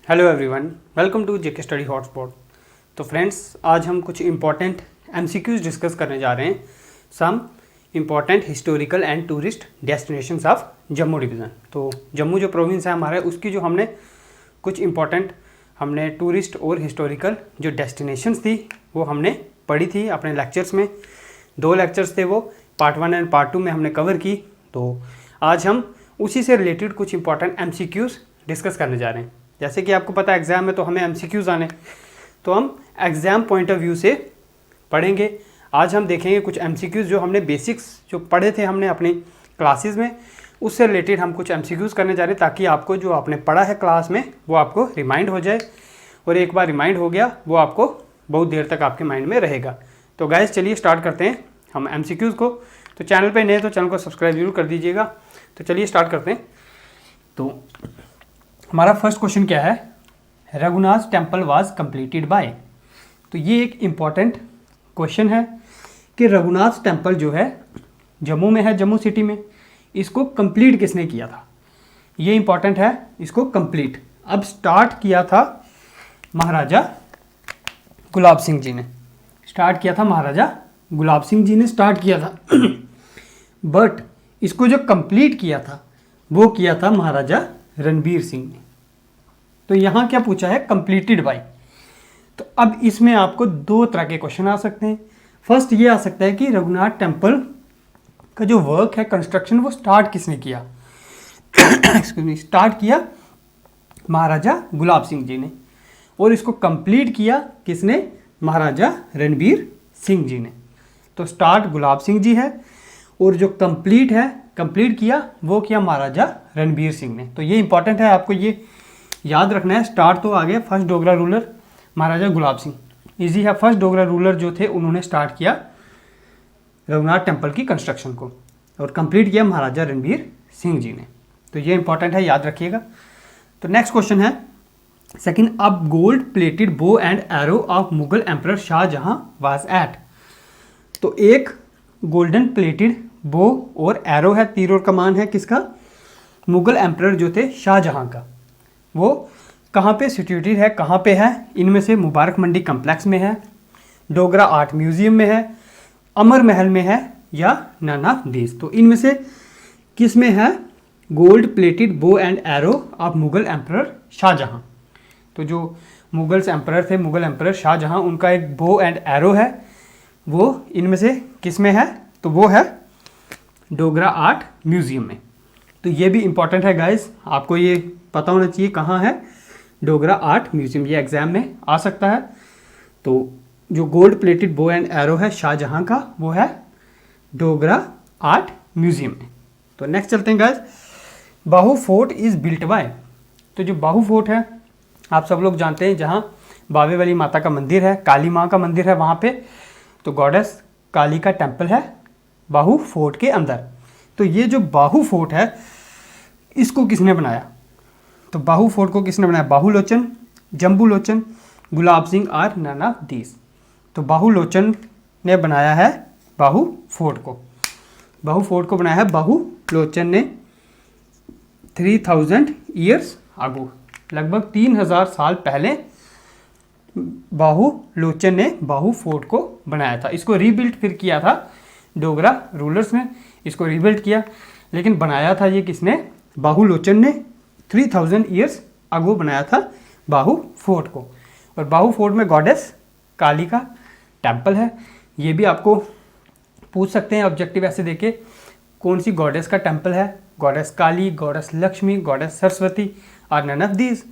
Hello everyone, welcome to JK study hotspot. तो friends, आज हम कुछ इम्पॉर्टेंट एमसीक्यूज डिस्कस करने जा रहे हैं। Some important historical and tourist destinations of Jammu division. तो जम्मू जो प्रोविंस है हमारे, उसकी जो हमने कुछ इम्पॉर्टेंट टूरिस्ट और हिस्टोरिकल जो डेस्टिनेशंस थी वो हमने पढ़ी थी अपने लेक्चर्स में। 2 लेक्चर्स थे वो, पार्ट 1 एंड पार्ट 2 में हमने कवर की। तो आज हम उसी से रिलेटेड कुछ इंपॉर्टेंट एमसीक्यूज डिस्कस करने जा रहे हैं। जैसे कि आपको पता है एग्ज़ाम में तो हमें एमसीक्यूज आने, तो हम एग्ज़ाम पॉइंट ऑफ व्यू से पढ़ेंगे। आज हम देखेंगे कुछ एमसीक्यूज जो हमने बेसिक्स जो पढ़े थे हमने अपनी क्लासेस में, उससे रिलेटेड हम कुछ एमसीक्यूज करने जा रहे हैं, ताकि आपको जो आपने पढ़ा है क्लास में वो आपको रिमाइंड हो जाए। और एक बार रिमाइंड हो गया वो आपको बहुत देर तक आपके माइंड में रहेगा। तो गाइस चलिए स्टार्ट करते हैं हम एमसीक्यूज को। तो चैनल पे नए तो चैनल को सब्सक्राइब जरूर कर दीजिएगा। तो चलिए स्टार्ट करते हैं। तो हमारा फर्स्ट क्वेश्चन क्या है, Raghunath temple was completed by. तो ये एक इम्पॉर्टेंट क्वेश्चन है कि रघुनाथ टेम्पल जो है जम्मू में है, जम्मू सिटी में, इसको कंप्लीट किसने किया था। ये इम्पॉर्टेंट है, इसको कंप्लीट अब स्टार्ट किया था महाराजा गुलाब सिंह जी ने। स्टार्ट किया था महाराजा गुलाब सिंह जी ने स्टार्ट किया था बट इसको जो कंप्लीट किया था वो किया था महाराजा रणबीर सिंह ने। तो यहाँ क्या पूछा है, कंप्लीटेड बाय। तो अब इसमें आपको 2 तरह के क्वेश्चन आ सकते हैं। फर्स्ट ये आ सकता है कि रघुनाथ टेम्पल का जो वर्क है, कंस्ट्रक्शन, वो स्टार्ट किसने किया एक्सक्यूज मी, स्टार्ट किया महाराजा गुलाब सिंह जी ने, और इसको कंप्लीट किया किसने, महाराजा रणबीर सिंह जी ने। तो स्टार्ट गुलाब सिंह जी है और जो कंप्लीट किया वो किया महाराजा रणबीर सिंह ने। तो ये इंपॉर्टेंट है, आपको ये याद रखना है। स्टार्ट तो आ गया, फर्स्ट डोगरा रूलर महाराजा गुलाब सिंह, इजी है। फर्स्ट डोगरा रूलर जो थे उन्होंने स्टार्ट किया रघुनाथ टेम्पल की कंस्ट्रक्शन को, और कंप्लीट किया महाराजा रणबीर सिंह जी ने। तो ये इंपॉर्टेंट है, याद रखिएगा। तो नेक्स्ट क्वेश्चन है सेकंड, अब gold plated bow and arrow of Mughal emperor Shahjahan was at. तो एक गोल्डन प्लेटेड बो और एरो है, तीर और कमान है, किसका, मुगल एम्परर जो थे शाहजहां का। वो कहाँ पे सिचुएटेड है, कहाँ पे है, इनमें से मुबारक मंडी कम्प्लेक्स में है, डोगरा आर्ट म्यूजियम में है, अमर महल में है, या नाना देश। तो इनमें से किस में है gold plated bow and arrow of Mughal emperor Shahjahan. तो जो मुगल्स एम्परर थे, मुगल एम्परर शाहजहां, उनका एक बो एंड एरो है, वो इनमें से किस में है, तो वो है डोगरा आर्ट म्यूजियम में। तो ये भी इंपॉर्टेंट है गाइस, आपको ये पता होना चाहिए कहाँ है डोगरा आर्ट म्यूजियम, ये एग्जाम में आ सकता है। तो जो gold plated bow and arrow है शाहजहां का, वो है डोगरा आर्ट म्यूजियम में। तो नेक्स्ट चलते हैं guys, Bahu fort is built by. तो जो बाहू फोर्ट है आप सब लोग जानते हैं, जहाँ बावे वाली माता का मंदिर है, काली माँ का मंदिर है वहाँ पे, तो गॉडेस काली का टेम्पल है बाहू फोर्ट के अंदर। तो ये जो बाहू फोर्ट है इसको किसने बनाया, तो बाहू फोर्ट को किसने बनाया, बाहुलोचन, जम्बूलोचन, गुलाब सिंह और नन ऑफ दीस। तो बाहुलोचन ने बनाया है बाहू फोर्ट को। बाहू फोर्ट को बनाया है बाहुलोचन ने 3000 ईयर्स अगो, लगभग 3000 साल पहले बाहुलोचन ने बाहू फोर्ट को बनाया था। इसको रीबिल्ड फिर किया था डोगरा रूलर्स ने, इसको रीबिल्ड किया, लेकिन बनाया था ये किसने, बाहुलोचन ने 3000 ईयर्स अगो बनाया था बाहू फोर्ट को। और बाहू फोर्ट में गॉडेस काली का टेम्पल है। ये भी आपको पूछ सकते हैं ऑब्जेक्टिव ऐसे देके, कौन सी गॉडेस का टेम्पल है, गॉडेस काली, गॉडेस लक्ष्मी, गॉडेस सरस्वती और नन ऑफ दीज।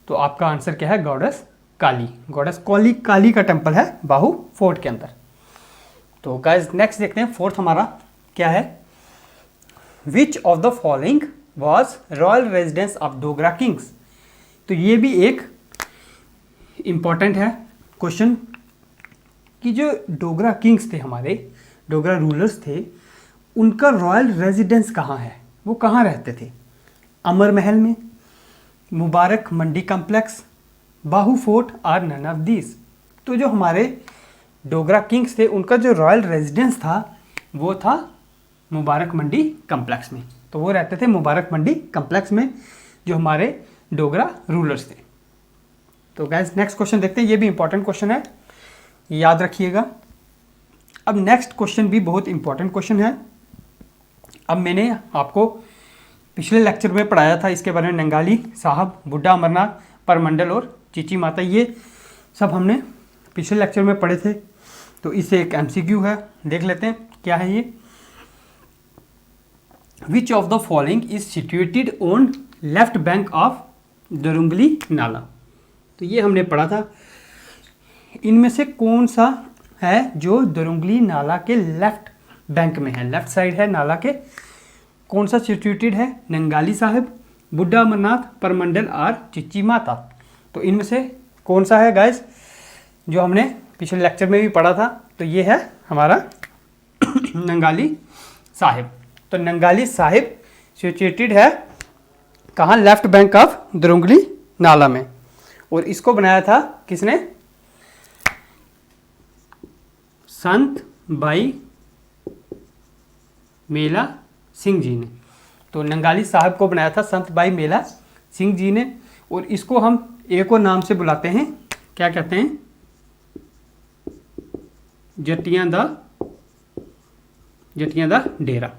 तो आपका आंसर क्या है, गॉडेस काली। गॉडेस काली का टेम्पल है बाहू फोर्ट के अंदर। तो गाइस नेक्स्ट देखते हैं, फोर्थ हमारा क्या है, विच of the following was royal residence of Dogra Kings. तो ये भी एक इंपॉर्टेंट है क्वेश्चन कि जो डोगरा किंग्स थे, हमारे डोगरा रूलर्स थे, उनका रॉयल रेजिडेंस कहाँ है, वो कहाँ रहते थे, अमर महल में, मुबारक मंडी कम्प्लेक्स, बाहू फोर्ट और नन ऑफ दीस। तो जो हमारे डोगरा किंग्स थे उनका जो रॉयल रेजिडेंस था वो था मुबारक मंडी कम्प्लेक्स में। तो वो रहते थे मुबारक मंडी कम्प्लेक्स में, जो हमारे डोगरा रूलर्स थे। तो गैस नेक्स्ट क्वेश्चन देखते हैं, ये भी इंपॉर्टेंट क्वेश्चन है, याद रखिएगा। अब नेक्स्ट क्वेश्चन भी बहुत इंपॉर्टेंट क्वेश्चन है। अब मैंने आपको पिछले लेक्चर में पढ़ाया था इसके बारे में, नंगाली साहब, बुड्ढा अमरनाथ, परमंडल और चीची माता, ये सब हमने पिछले लेक्चर में पढ़े थे। तो इससे एक एमसीक्यू है, देख लेते हैं क्या है ये। Which of the following is situated on left bank of Durungli Nala. तो ये हमने पढ़ा था, इनमें से कौन सा है जो दुरुंगली नाला के लेफ्ट बैंक में है, लेफ्ट साइड है नाला के, कौन सा सिचुएटेड है, नंगाली साहिब, बुड्ढा अमरनाथ, परमंडल और चिच्ची माता। तो इनमें से कौन सा है गाइस जो हमने पिछले लेक्चर में भी पढ़ा था। तो ये है हमारा नंगाली साहिब। तो नंगाली साहिब सिचुएटेड है कहाँ, लेफ्ट बैंक ऑफ दुरुंगली नाला में। और इसको बनाया था किसने, संत भाई मेला सिंह जी ने। तो नंगाली साहब को बनाया था संत भाई मेला सिंह जी ने। और इसको हम एक और नाम से बुलाते हैं, क्या कहते हैं, जटियां दा डेरा।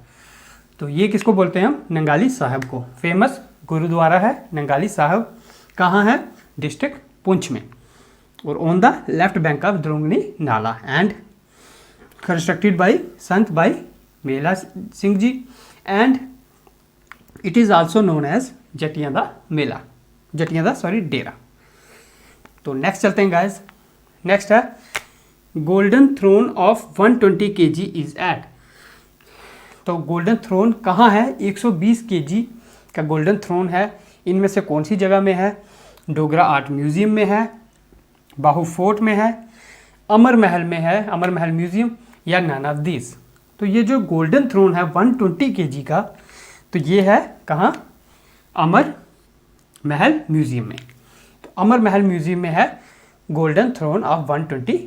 तो ये किसको बोलते हैं हम, नंगाली साहब को। फेमस गुरुद्वारा है नंगाली साहब, कहाँ है, डिस्ट्रिक्ट पुंछ में, और on the left bank of Durungli Nala, and constructed by Sant Bhai Mela Singh ji, and it is also known as Jatiyan Da Dera. तो नेक्स्ट चलते हैं गाइस, नेक्स्ट है golden throne of 120 kg is at. तो गोल्डन थ्रोन कहाँ है, 120 kg का गोल्डन थ्रोन है, इनमें से कौन सी जगह में है, डोगरा आर्ट म्यूजियम में है, बाहू फोर्ट में है, अमर महल में है, अमर महल म्यूजियम, या नन ऑफ दीज। तो ये जो गोल्डन थ्रोन है 120 kg का, तो ये है कहाँ, अमर महल म्यूजियम में। तो अमर महल म्यूजियम में है गोल्डन थ्रोन ऑफ 120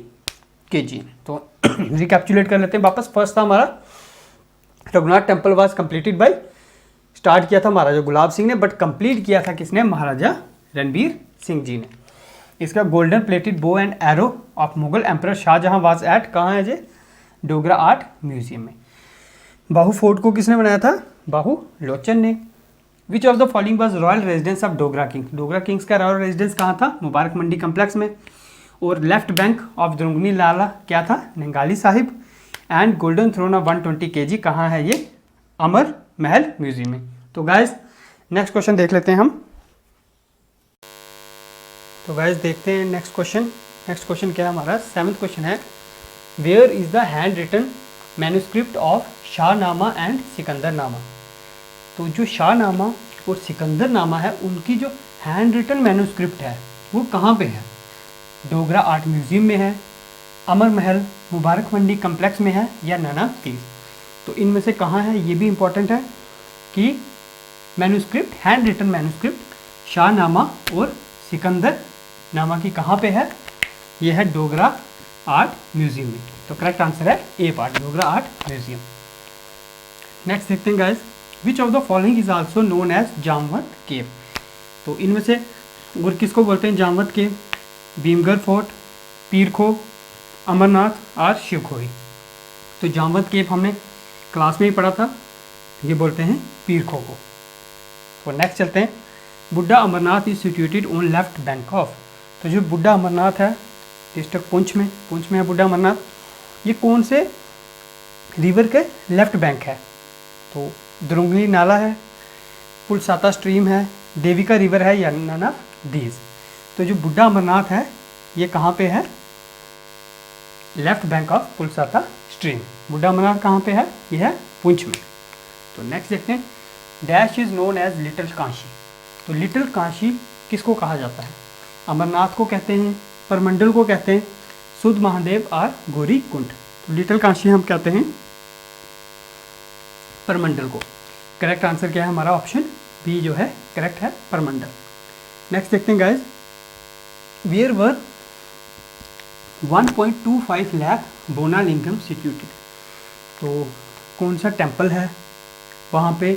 kg। तो रिकैप्चुलेट कर लेते हैं वापस। फर्स्ट था हमारा Raghunath temple was completed by, start किया था महाराजा गुलाब सिंह ने, बट कंप्लीट किया था किसने, महाराजा रणबीर सिंह जी ने। इसका golden plated bow and arrow of Mughal emperor Shahjahan was at, कहाँ है ये, डोगरा आर्ट म्यूजियम में। बाहू फोर्ट को किसने बनाया था, बाहू लोचन ने। विच of the following was royal residence of Dogra king. Dogra Kings का रॉयल रेजिडेंस कहाँ था, मुबारक मंडी कम्प्लेक्स में। और left bank of Durungli Nala क्या था, Nangali Sahib. And golden throne of 120 kg कहाँ है ये, अमर महल म्यूजियम में। तो गाइज नेक्स्ट क्वेश्चन देख लेते हैं हम। तो गाइज देखते हैं नेक्स्ट क्वेश्चन। नेक्स्ट क्वेश्चन क्या है हमारा, 7th क्वेश्चन है, where is the hand written manuscript of Shahnama and Sikandarnama. तो जो शाहनामा और सिकंदरनामा है उनकी जो हैंड रिटन मैन्युस्क्रिप्ट है वो कहाँ पे है, डोगरा आर्ट म्यूजियम में है, अमर महल मुबारक मंडी कम्प्लेक्स में है, या नन ऑफ दीज। तो इनमें से कहाँ है, ये भी इंपॉर्टेंट है कि manuscript, hand written manuscript Shahnama और सिकंदरनामा की कहाँ पे है, ये है डोगरा आर्ट म्यूजियम में। तो करेक्ट आंसर है A part, Dogra art museum. Next देखते हैं guys, which of the following is also known as Jamwant cave. तो इनमें से और किसको बोलते हैं, जामवंत केव, भीमगढ़ फोर्ट, पीरखो, अमरनाथ और शिवखोरी। तो जामवंत केव हमने क्लास में ही पढ़ा था, ये बोलते हैं पीरखो को। तो नेक्स्ट चलते हैं, Buddha Amarnath is situated on left bank of. तो जो बुड्ढा अमरनाथ है डिस्ट्रिक्ट पुंछ में है बुड्ढा अमरनाथ, ये कौन से रिवर के लेफ्ट बैंक है, तो दुरुंगली नाला है, पुलसाता स्ट्रीम है, देविका रिवर है, या नन ऑफ दीज। तो जो बुड्ढा अमरनाथ है ये कहाँ पे है, लेफ्ट बैंक ऑफ पुलसाता स्ट्रीम। बुड्ढा अमरनाथ कहाँ पे है, ये है पुंछ में। तो नेक्स्ट देखते हैं, dash is known as little Kashi. तो लिटिल काशी किसको कहा जाता है, अमरनाथ को कहते हैं, परमंडल को कहते हैं, सुध महादेव और गौरी कुंड। तो लिटिल काशी हम कहते हैं परमंडल को। करेक्ट आंसर क्या है हमारा, ऑप्शन बी जो है करेक्ट है, परमंडल। नेक्स्ट देखते हैं guys, where were 1.25 lakh Banalingam situated. तो कौन सा टेम्पल है वहाँ पे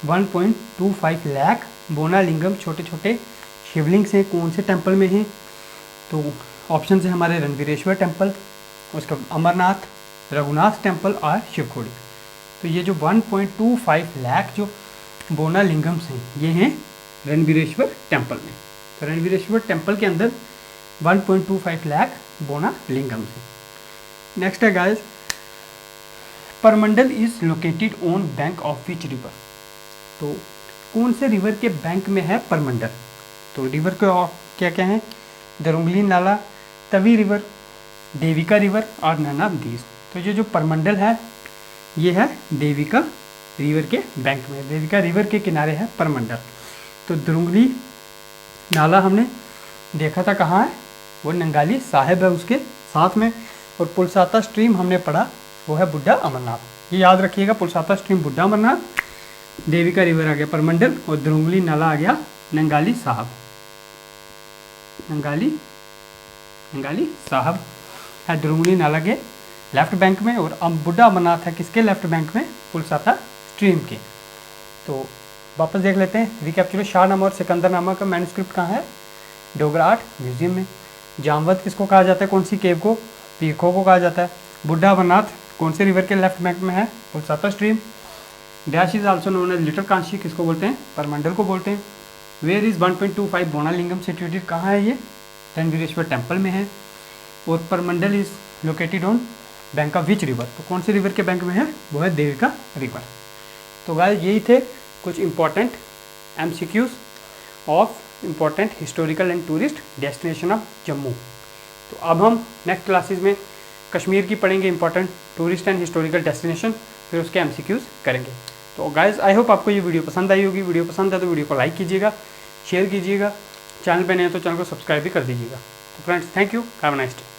1.25 लाख बोनालिंगम छोटे छोटे शिवलिंग से कौन से टेम्पल में हैं, तो ऑप्शन है हमारे रणवीरेश्वर टेम्पल, उसके बाद अमरनाथ, रघुनाथ टेम्पल और शिवखोड़ी। तो ये जो 1.25 लाख जो बोना लिंगम्स हैं ये हैं रणवीरेश्वर टेम्पल में। तो रणवीरेश्वर टेम्पल के अंदर 1.25 लाख बोना लिंगम्स हैं। नेक्स्ट है guys, Purmandal is located on bank of which river. तो कौन से रिवर के बैंक में है परमंडल? तो रिवर के क्या क्या हैं? दरुंगली नाला, तवी रिवर, देविका रिवर और नैना नदीज। तो ये जो परमंडल है ये है देविका रिवर के बैंक में, देविका रिवर के किनारे है परमंडल। तो दरुंगली नाला हमने देखा था कहाँ है, वो नंगाली साहिब है उसके साथ में। और पुलसाता स्ट्रीम हमने पढ़ा वो है बुड्ढा अमरनाथ। ये याद रखिएगा, पुलसाता स्ट्रीम बुड्ढा अमरनाथ, देविका रिवर आ गया परमंडल और दरुंगली नाला आ गया नंगाली साहब। नंगाली साहब है दरुंगली नाला के लेफ्ट बैंक में, और अब बुड्ढा अमरनाथ है किसके लेफ्ट बैंक में? पुलसाता स्ट्रीम के। तो वापस देख लेते हैं, रिकैप्चुलेट। शाहनामा और सिकंदरनामा का मैन्युस्क्रिप्ट कहाँ है? डोगरा आर्ट म्यूजियम में। जामवंत किसको कहा जाता है, कौन सी केव को? पीखो को कहा जाता है। बुड्ढा अमरनाथ कौन से रिवर के लेफ्ट बैंक में है? Pulsata stream. Dash is also known as little Kanshi किसको बोलते हैं? परमंडल को बोलते हैं। वेयर इज 1.25 बोना लिंगम सिचुएटेड, कहाँ है ये? रणवीरेश्वर टेम्पल में है। और Purmandal is located on bank of which river, तो कौन से रिवर के बैंक में है? वो है देविका रिवर। तो गाइस यही थे कुछ important MCQs of important historical and tourist destination of Jammu. तो अब हम नेक्स्ट क्लासेस में कश्मीर की पढ़ेंगे important tourist and historical destination, फिर उसके MCQs करेंगे। तो गाइस आई होप आपको ये वीडियो पसंद आई होगी। वीडियो पसंद है तो वीडियो को लाइक कीजिएगा, शेयर कीजिएगा, चैनल पे नए हैं तो चैनल को सब्सक्राइब भी कर दीजिएगा। तो friends thank you, have a nice day.